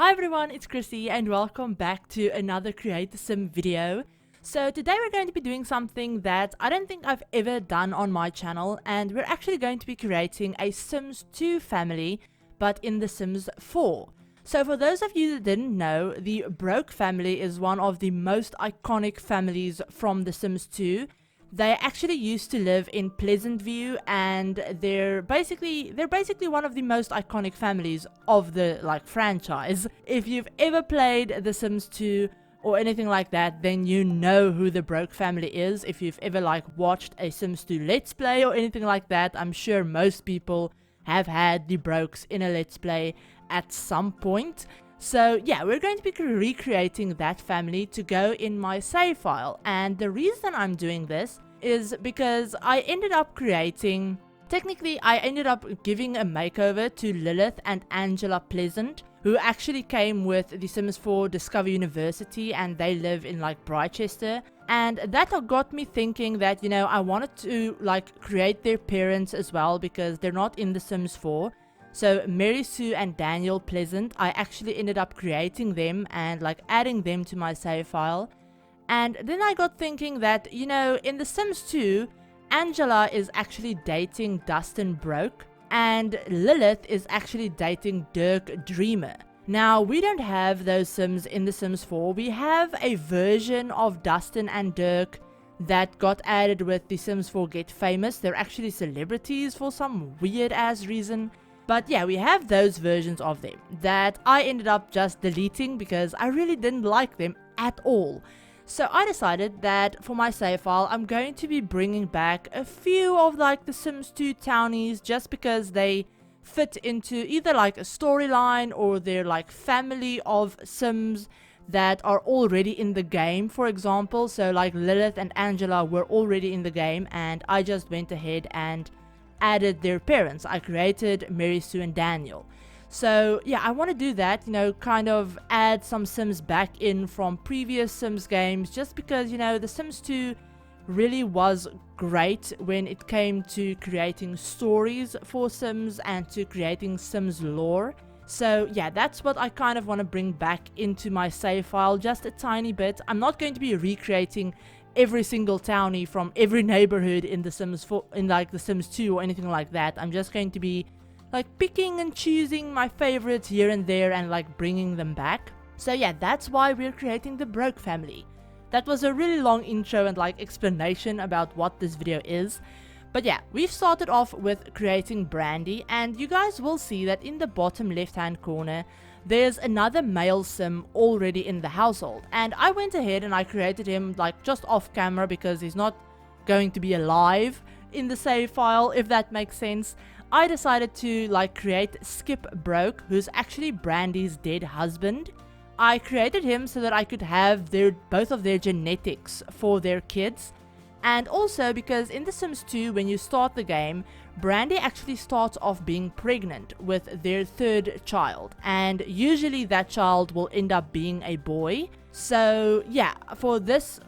Hi everyone, it's Chrissie and welcome back to another Create a Sim video. So today we're going to be doing something that I don't think I've ever done on my channel, and we're actually going to be creating a Sims 2 family, but in the Sims 4. So for those of you that didn't know, the Broke family is one of the most iconic families from the Sims 2. They actually used to live in Pleasant View, and they're basically one of the most iconic families of the franchise. If you've ever played The Sims 2 or anything like that, then you know who the Broke family is. If you've ever watched a Sims 2 Let's Play or anything like that, I'm sure most people have had the Brokes in a Let's Play at some point. So yeah, we're going to be recreating that family to go in my save file, and the reason I'm doing this is because I ended up giving a makeover to Lilith and Angela Pleasant, who actually came with the Sims 4 Discover University, and they live in Brightchester. And that got me thinking that, I wanted to create their parents as well, because they're not in the Sims 4. So Mary Sue and Daniel Pleasant, I actually ended up creating them and adding them to my save file. And then I got thinking that, in The Sims 2, Angela is actually dating Dustin Broke, and Lilith is actually dating Dirk Dreamer. Now, we don't have those Sims in The Sims 4. We have a version of Dustin and Dirk that got added with The Sims 4 Get Famous. They're actually celebrities for some weird ass reason. But yeah, we have those versions of them that I ended up just deleting because I really didn't like them at all. So I decided that for my save file, I'm going to be bringing back a few of the Sims 2 townies, just because they fit into either a storyline or they're family of Sims that are already in the game, for example. So Lilith and Angela were already in the game, and I just went ahead and added their parents. I created Mary Sue and Daniel. So yeah, I want to do that, kind of add some Sims back in from previous Sims games, just because, The Sims 2 really was great when it came to creating stories for Sims and to creating Sims lore. So yeah, that's what I kind of want to bring back into my save file, just a tiny bit. I'm not going to be recreating every single townie from every neighborhood in The Sims 4, in The Sims 2 or anything like that. I'm just going to be picking and choosing my favorites here and there and bringing them back. So yeah, that's why we're creating the Broke family. That was a really long intro and explanation about what this video is. But yeah, we've started off with creating Brandy, and you guys will see that in the bottom left hand corner there's another male Sim already in the household, and I went ahead and I created him just off camera because he's not going to be alive in the save file, if that makes sense. I decided to create Skip Broke, who's actually Brandy's dead husband. I created him so that I could have both of their genetics for their kids. And also because in The Sims 2, when you start the game, Brandy actually starts off being pregnant with their third child, and usually that child will end up being a boy. So yeah, for this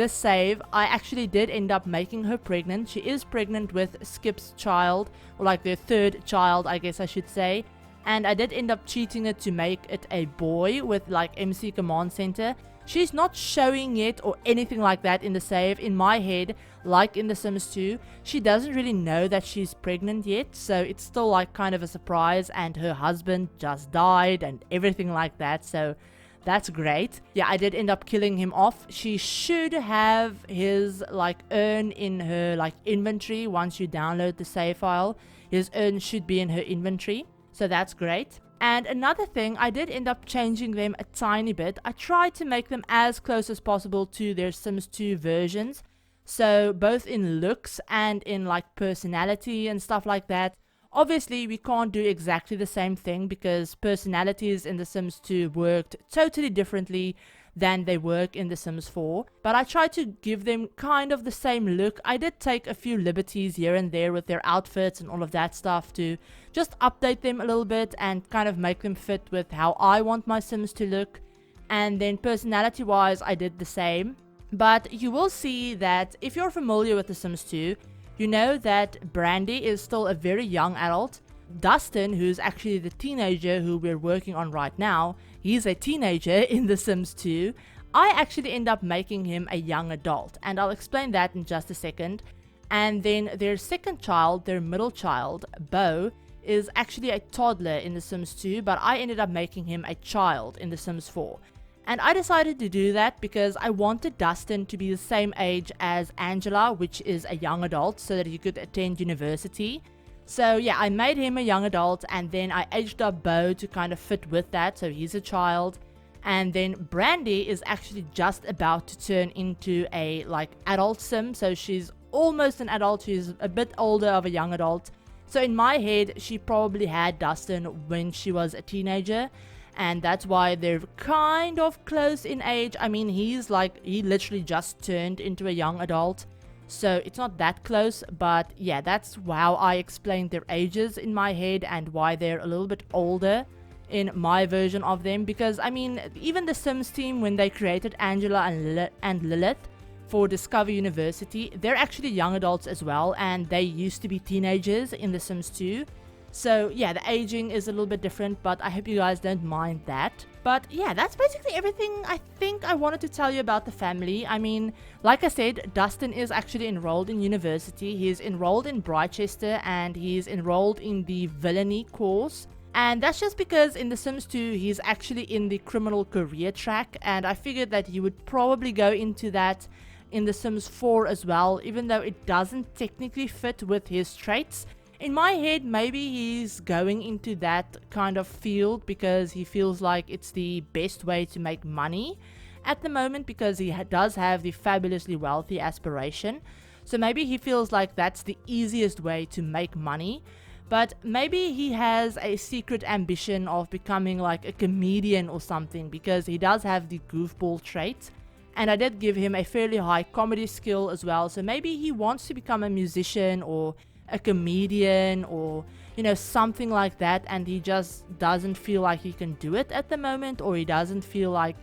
save, I actually did end up making her pregnant. She is pregnant with Skip's child, or their third child, I guess I should say. And I did end up cheating it to make it a boy with MC Command Center. She's not showing it or anything like that in the save. In my head, like in The Sims 2, she doesn't really know that she's pregnant yet, so it's still kind of a surprise, and her husband just died and everything like that, so that's great. Yeah, I did end up killing him off. She should have his urn in her inventory once you download the save file. His urn should be in her inventory, so that's great. And another thing, I did end up changing them a tiny bit. I tried to make them as close as possible to their Sims 2 versions. So both in looks and in personality and stuff like that. Obviously, we can't do exactly the same thing because personalities in The Sims 2 worked totally differently than they work in The Sims 4. But I tried to give them kind of the same look. I did take a few liberties here and there with their outfits and all of that stuff to just update them a little bit and kind of make them fit with how I want my Sims to look. And then personality wise, I did the same. But you will see that if you're familiar with The Sims 2, you know that Brandy is still a very young adult. Dustin, who's actually the teenager who we're working on right now, he's a teenager in The Sims 2. I actually end up making him a young adult, and I'll explain that in just a second. And then their second child, their middle child, Bo, is actually a toddler in The Sims 2, but I ended up making him a child in The Sims 4. And I decided to do that because I wanted Dustin to be the same age as Angela, which is a young adult, so that he could attend university. So yeah, I made him a young adult, and then I aged up Bo to kind of fit with that, so he's a child. And then Brandy is actually just about to turn into a adult sim, so she's almost an adult. She's a bit older of a young adult. So in my head, she probably had Dustin when she was a teenager, and that's why they're kind of close in age. I mean, he literally just turned into a young adult, so it's not that close. But yeah, that's how I explained their ages in my head and why they're a little bit older in my version of them. Because I mean, even the Sims team, when they created Angela and Lilith for Discover University, they're actually young adults as well, and they used to be teenagers in The Sims 2. So yeah, the aging is a little bit different, but I hope you guys don't mind that. But yeah, that's basically everything I think I wanted to tell you about the family. I mean, like I said, Dustin is actually enrolled in university. He's enrolled in Brightchester, and he's enrolled in the villainy course. And that's just because in The Sims 2, he's actually in the criminal career track, and I figured that he would probably go into that in The Sims 4 as well, even though it doesn't technically fit with his traits. In my head, maybe he's going into that kind of field because he feels like it's the best way to make money at the moment, because he does have the fabulously wealthy aspiration. So maybe he feels like that's the easiest way to make money. But maybe he has a secret ambition of becoming like a comedian or something, because he does have the goofball trait. And I did give him a fairly high comedy skill as well. So maybe he wants to become a musician or a comedian, or something like that, and he just doesn't feel like he can do it at the moment, or he doesn't feel like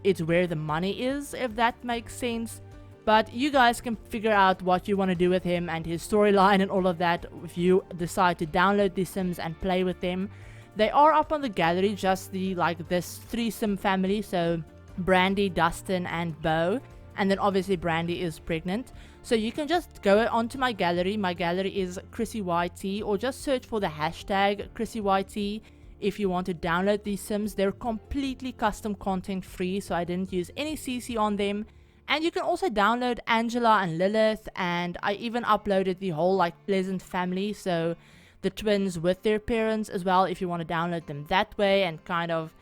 it's where the money is, if that makes sense. But you guys can figure out what you want to do with him and his storyline and all of that if you decide to download these Sims and play with them. They are up on the gallery, just this 3-sim family, so Brandy, Dustin, and Bo. And then obviously Brandy is pregnant. So you can just go onto my gallery. My gallery is ChrissieYT, or just search for the hashtag ChrissieYT if you want to download these Sims. They're completely custom content free, so I didn't use any CC on them. And you can also download Angela and Lilith, and I even uploaded the whole Pleasant family, so the twins with their parents as well, if you want to download them that way and kind of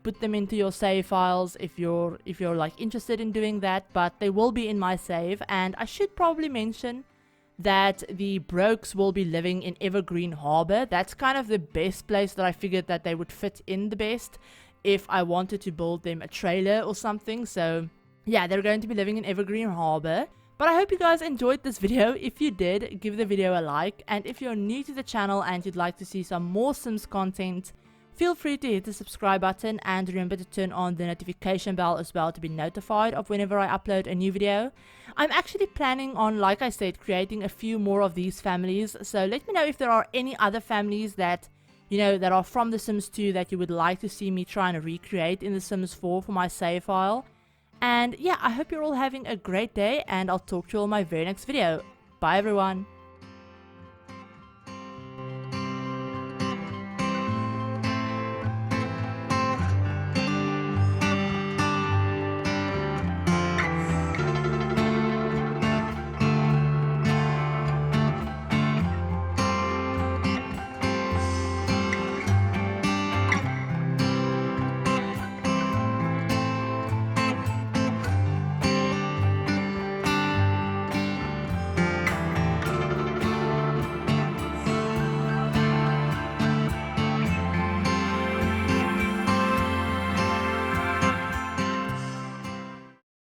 put them into your save files if you're interested in doing that. But they will be in my save. And I should probably mention that the Brokes will be living in Evergreen Harbor. That's kind of the best place that I figured that they would fit in the best if I wanted to build them a trailer or something. So yeah, they're going to be living in Evergreen Harbor. But I hope you guys enjoyed this video. If you did, give the video a like. And if you're new to the channel and you'd like to see some more Sims content, feel free to hit the subscribe button, and remember to turn on the notification bell as well to be notified of whenever I upload a new video. I'm actually planning on, like I said, creating a few more of these families. So let me know if there are any other families that that are from The Sims 2 that you would like to see me try and recreate in The Sims 4 for my save file. And yeah, I hope you're all having a great day, and I'll talk to you all in my very next video. Bye everyone.